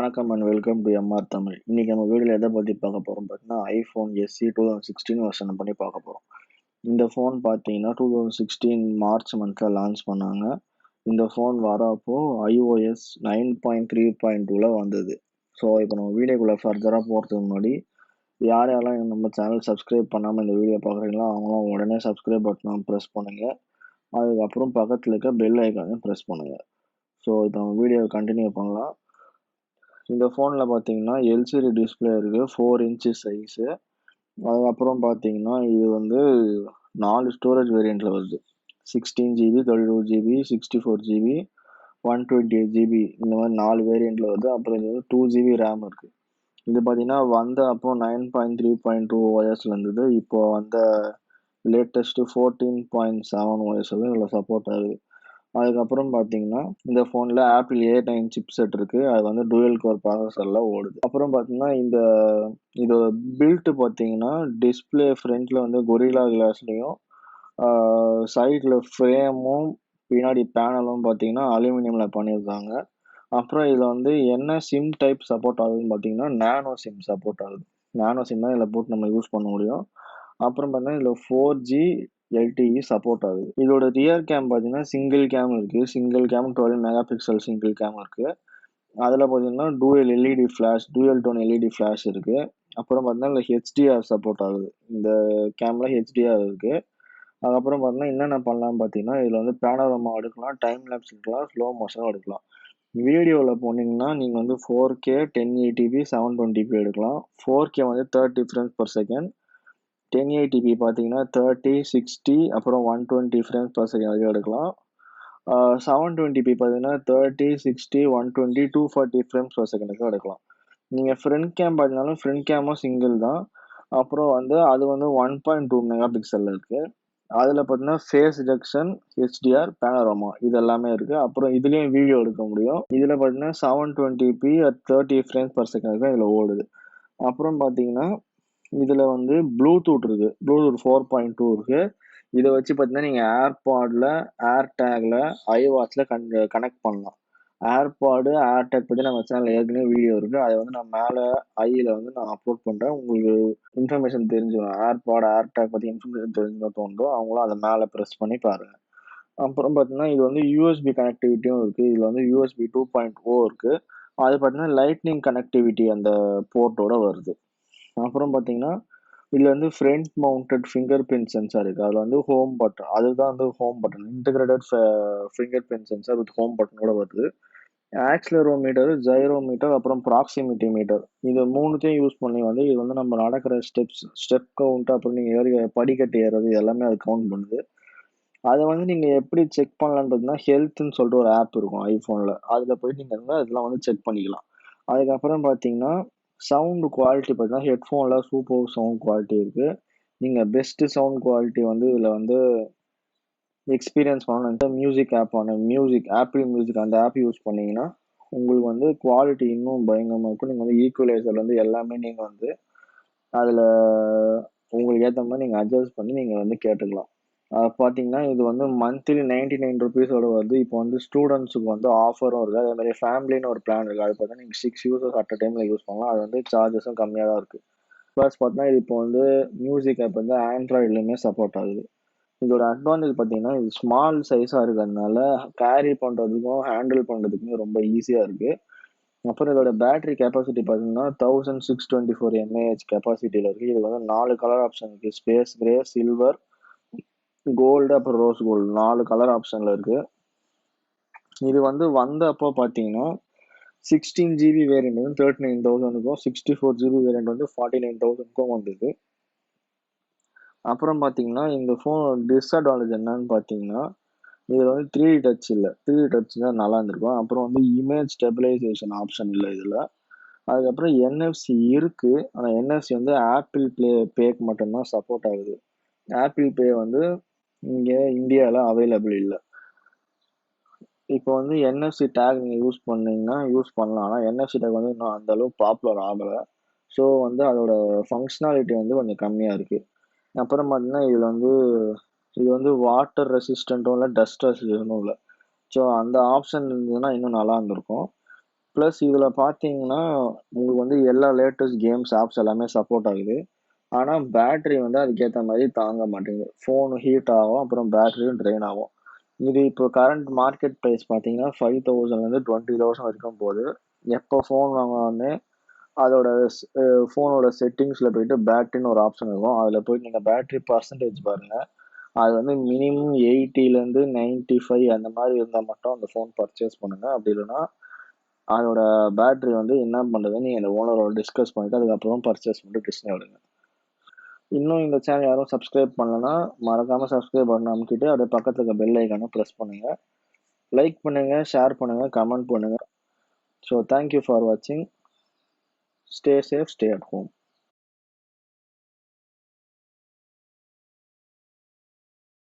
வணக்கம் and welcome to MR Tamil. இன்னைக்கு நம்ம வீடியோவில் எதை பற்றி பார்க்க போகிறோம் பார்த்தீங்கன்னா, ஐஃபோன் எஸ்சி 2016 வருஷனை பண்ணி பார்க்க போகிறோம். இந்த ஃபோன் பார்த்தீங்கன்னா 2016 மார்ச் மந்தில் லான்ச் பண்ணாங்க. இந்த ஃபோன் வரப்போ iOS 9.3.2ல வந்தது. ஸோ இப்போ நம்ம வீடியோக்குள்ளே ஃபர்தராக போகிறதுக்கு முன்னாடி யாரெல்லாம் நம்ம சேனல் சப்ஸ்கிரைப் பண்ணாமல் இந்த வீடியோ பார்க்குறீங்களோ அவங்களாம் உடனே சப்ஸ்கிரைப் பட்டனை ப்ரெஸ் பண்ணுங்கள். அதுக்கப்புறம் பக்கத்தில் இருக்க பெல் ஐக்கானையும் ப்ரெஸ் பண்ணுங்கள். ஸோ இப்போ நம்ம வீடியோவை கண்டினியூ பண்ணலாம். இந்த ஃபோனில் பார்த்தீங்கன்னா எல்சிடி டிஸ்பிளே இருக்குது, 4 இன்ச்சு சைஸு. அதுக்கப்புறம் பார்த்தீங்கன்னா இது வந்து 4 ஸ்டோரேஜ் வேரியண்ட்டில் வருது. 16GB, 32GB, 64GB, 128GB இந்த மாதிரி 4 வேரியண்ட்டில் வருது. அப்புறம் இது வந்து 2GB ரேம் இருக்குது. இது பார்த்தீங்கன்னா வந்த அப்போ 9.3.2 OSல இருந்தது. இப்போ வந்த லேட்டஸ்ட்டு 14.7 OS வந்து இதில் சப்போர்ட் ஆகுது. அதுக்கப்புறம் பார்த்தீங்கன்னா இந்த ஃபோனில் ஆப்பிள் A9 சிப் செட் இருக்குது. அது வந்து டூயல் கோர் ப்ராசஸரில் ஓடுது. அப்புறம் பார்த்தீங்கன்னா இதோட பில்ட் பார்த்தீங்கன்னா டிஸ்பிளே ஃப்ரண்ட்டில் வந்து கொரில்லா கிளாஸ்லேயும் சைடில் ஃப்ரேமும் பின்னாடி பேனலும் பார்த்தீங்கன்னா அலுமினியமில் பண்ணியிருக்காங்க. அப்புறம் இதில் வந்து என்ன சிம் டைப் சப்போர்ட் ஆகுதுன்னு பார்த்தீங்கன்னா நேனோ சிம் சப்போர்ட் ஆகுது. நேனோ சிம் தான் இதில் போட்டு நம்ம யூஸ் பண்ண முடியும். அப்புறம் பார்த்தீங்கன்னா இதில் 4G LTE சப்போர்ட் ஆகுது. இதோட ரியர் கேம் பார்த்தீங்கன்னா சிங்கிள் கேம் இருக்குது. Single game 12 mega pixel single game இருக்குது. அதில் பார்த்தீங்கன்னா டூயல் டோன் எல்இடி ஃப்ளாஷ் இருக்குது. அப்புறம் பார்த்தீங்கன்னா இல்லை ஹெச்டிஆர் சப்போர்ட் ஆகுது. இந்த கேமில் ஹெச்டிஆர் இருக்குது. அதுக்கப்புறம் பார்த்தீங்கன்னா என்னென்ன பண்ணலாம்னு பார்த்தீங்கன்னா இதில் வந்து பேனோரமா எடுக்கலாம், டைம் லேப்ஸ் எடுக்கலாம், ஸ்லோ மோஷனும் எடுக்கலாம். வீடியோவில் போனீங்கன்னா நீங்கள் வந்து 4K 1080p 720p எடுக்கலாம். 4K வந்து 30 frames per second, 1080p பார்த்தீங்கன்னா 30, 60 அப்புறம் 120 frames per second வரைக்கும் எடுக்கலாம். 720p பார்த்தீங்கன்னா 30, 60, 120, 240 frames per second வரைக்கும் எடுக்கலாம். நீங்கள் ஃப்ரண்ட் கேம் பார்த்தீங்கன்னாலும் ஃப்ரண்ட் கேமும் சிங்கிள் தான். அப்புறம் வந்து அது வந்து 1.2 மெகா பிக்சலில் இருக்குது. அதில் பார்த்தீங்கன்னா ஃபேஸ் டிடெக்ஷன், ஹெச்டிஆர், பேனோரமா இது எல்லாமே இருக்குது. அப்புறம் இதுலேயும் வீடியோ எடுக்க முடியும். இதில் பார்த்தீங்கன்னா 720p at 30 frames per second வரைக்கும் இதில் ஓடுது. அப்புறம் பார்த்தீங்கன்னா இதில் வந்து ப்ளூடூத் இருக்குது. ப்ளூடூத் 4.2 இருக்குது. இதை வச்சு பார்த்தீங்கன்னா நீங்கள் ஏர்பாடில், ஏர்டேகில், ஐவாட்சில் கனெக்ட் பண்ணலாம். ஏர்டேக் பற்றி நம்ம சேனலில் ஏற்கனவே வீடியோ இருக்குது. அதை வந்து நான் மேலே ஐயில் வந்து நான் அப்லோட் பண்ணுறேன். உங்களுக்கு இன்ஃபர்மேஷன் தெரிஞ்சுக்கணும், ஏர்டேக் பற்றி இன்ஃபர்மேஷன் தெரிஞ்சுக்கணும் தோணுதோ அவங்களும் அதை மேலே ப்ரெஸ் பண்ணி பாருங்கள். அப்புறம் பார்த்தீங்கன்னா இது வந்து யூஎஸ்பி கனெக்டிவிட்டியும் இருக்குது. இதில் வந்து USB 2.0 இருக்குது. அது பார்த்தீங்கன்னா லைட்னிங் கனெக்டிவிட்டி அந்த போர்ட்டோட வருது. அப்புறம் பார்த்தீங்கன்னா இதில் வந்து front mounted fingerprint sensor இருக்குது. அதில் வந்து ஹோம் பட்டன், அதுதான் வந்து home button, integrated fingerprint sensor with home பட்டனோட வருது. ஆக்சிலரோமீட்டர், ஜைரோமீட்டர், அப்புறம் ப்ராக்சிமிட்டி மீட்டர், இது மூணுத்தையும் யூஸ் பண்ணி வந்து இது வந்து நம்ம நடக்கிற ஸ்டெப் கவுண்ட், அப்புறம் நீங்கள் படிக்கட்டு ஏறது எல்லாமே அது கவுண்ட் பண்ணுது. அதை வந்து நீங்கள் எப்படி செக் பண்ணலான்னு பார்த்தீங்கன்னா ஹெல்த்னு சொல்லிட்டு ஒரு ஆப் இருக்கும் ஐஃபோனில். அதில் போய் நீங்கள் வந்து அதெல்லாம் வந்து செக் பண்ணிக்கலாம். அதுக்கப்புறம் பார்த்தீங்கன்னா சவுண்டு குவாலிட்டி பார்த்தீங்கன்னா ஹெட்ஃபோனில் சூப்பர் சவுண்ட் குவாலிட்டி இருக்குது. நீங்கள் பெஸ்ட்டு சவுண்ட் குவாலிட்டி வந்து இதில் வந்து எக்ஸ்பீரியன்ஸ் பண்ணணும். மியூசிக் ஆப்பான ஆப்பிள் மியூசிக் அந்த ஆப் யூஸ் பண்ணிங்கன்னா உங்களுக்கு வந்து குவாலிட்டி இன்னும் பயங்கரமாக இருக்கும். நீங்கள் வந்து ஈக்குவலைசர் வந்து எல்லாமே நீங்கள் வந்து அதில் உங்களுக்கு ஏற்ற மாதிரி நீங்கள் அட்ஜஸ்ட் பண்ணி நீங்கள் வந்து கேட்டுக்கலாம். பார்த்தீங்கன்னா இது வந்து மந்த்லி 99 ருபீஸோட வருது. இப்போ வந்து ஸ்டூடெண்ட்ஸுக்கு வந்து ஆஃபரும் இருக்குது. அதே மாதிரி ஃபேமிலின்னு ஒரு பிளான் இருக்குது. அது பார்த்தீங்கன்னா நீங்கள் 6 யூசர்ஸ் அட் அ டைமில் யூஸ் பண்ணலாம். அது வந்து சார்ஜஸும் கம்மியாக தான் இருக்குது. ப்ளஸ் பார்த்தீங்கன்னா இது இப்போ வந்து மியூசிக் ஆப் வந்து ஆண்ட்ராய்ட்லேயுமே சப்போர்ட் ஆகுது. இதோட அட்வான்டேஜ் பார்த்தீங்கன்னா இது ஸ்மால் சைஸாக இருக்கிறதுனால கேரி பண்ணுறதுக்கும் ஹேண்டில் பண்ணுறதுக்குமே ரொம்ப ஈஸியாக இருக்குது. அப்புறம் இதோட பேட்டரி கெப்பாசிட்டி பார்த்தீங்கன்னா 1624 mAh கெப்பாசிட்டியில் இருக்குது. இது வந்து 4 கலர் ஆப்ஷன் இருக்குது. ஸ்பேஸ் கிரே, சில்வர், கோல்டு, அப்புறம் ரோஸ் கோல்டு 4 கலர் ஆப்ஷனில் இருக்குது. இது வந்து வந்த அப்போ பார்த்தீங்கன்னா 16GB வேரியண்ட் வந்து 39,000க்கும், 64GB வேரியண்ட் வந்து 49,000க்கும் வந்தது. அப்புறம் பார்த்தீங்கன்னா இந்த ஃபோன் டிஸ்அட்வான்டேஜ் என்னன்னு பார்த்தீங்கன்னா இதில் வந்து 3D டச் இல்லை. 3D டச் தான் நல்லா இருந்திருக்கும். அப்புறம் வந்து இமேஜ் ஸ்டெபிலைசேஷன் ஆப்ஷன் இல்லை இதில். அதுக்கப்புறம் NFC இருக்குது. ஆனால் NFC வந்து ஆப்பிள் பேக்கு மட்டும்தான் சப்போர்ட் ஆகுது. ஆப்பிள் பே வந்து இங்கே இந்தியாவில் அவைலபிள் இல்லை. இப்போ வந்து NFC டேக் நீங்கள் யூஸ் பண்ணீங்கன்னா யூஸ் பண்ணலாம். ஆனால் NFC டேக் வந்து இன்னும் அந்த அளவுக்கு பாப்புலர் ஆகலை. ஸோ வந்து அதோட ஃபங்க்ஷனாலிட்டி வந்து கொஞ்சம் கம்மியாக இருக்குது. அப்புறம் பார்த்தீங்கன்னா இது வந்து வாட்டர் ரெசிஸ்டண்ட்டும் இல்லை, டஸ்ட் ரெசிஸ்டண்ட்டும் இல்லை. ஸோ அந்த ஆப்ஷன் இருந்ததுன்னா இன்னும் நல்லா இருந்திருக்கும். ப்ளஸ் இதில் பார்த்தீங்கன்னா உங்களுக்கு வந்து எல்லா லேட்டஸ்ட் கேம்ஸ் ஆப்ஸ் எல்லாமே சப்போர்ட் ஆகுது. ஆனால் பேட்டரி வந்து அதுக்கேற்ற மாதிரி தாங்க மாட்டேங்குது. ஃபோன் ஹீட் ஆகும், அப்புறம் பேட்டரியும் ட்ரெயின் ஆகும். இது இப்போ கரண்ட் மார்க்கெட் ப்ரைஸ் பார்த்தீங்கன்னா 5000லேருந்து 20,000 வரைக்கும் போகுது. எப்போ ஃபோன் வாங்கினாலுமே அதோட ஃபோனோட செட்டிங்ஸில் போயிட்டு பேட்டரின்னு ஒரு ஆப்ஷன் இருக்கும். அதில் போயிட்டு நீங்கள் பேட்டரி பர்சன்டேஜ் பாருங்கள். அது வந்து மினிமம் 80லேருந்து 95 அந்த மாதிரி இருந்தால் மட்டும் அந்த ஃபோன் பர்ச்சேஸ் பண்ணுங்கள். அப்படி இல்லைன்னா அதோட பேட்டரி வந்து என்ன பண்ணுறதுன்னு நீங்கள் அந்த ஓனரோட டிஸ்கஸ் பண்ணிவிட்டு அதுக்கப்புறம் பர்ச்சேஸ் பண்ணிட்டு கிருஷ்ணா விடுங்க. இன்னும் இந்த சேனல் யாரும் சப்ஸ்கிரைப் பண்ணலன்னா மறக்காமல் சப்ஸ்கிரைப் பண்ண அமுக்கிட்டு அப்படியே பக்கத்தில் இருக்க பெல் ஐக்கானை ப்ரெஸ் பண்ணுங்கள். லைக் பண்ணுங்கள், ஷேர் பண்ணுங்கள், கமெண்ட் பண்ணுங்கள். ஸோ தேங்க்யூ ஃபார் வாட்சிங். Stay safe, stay at home.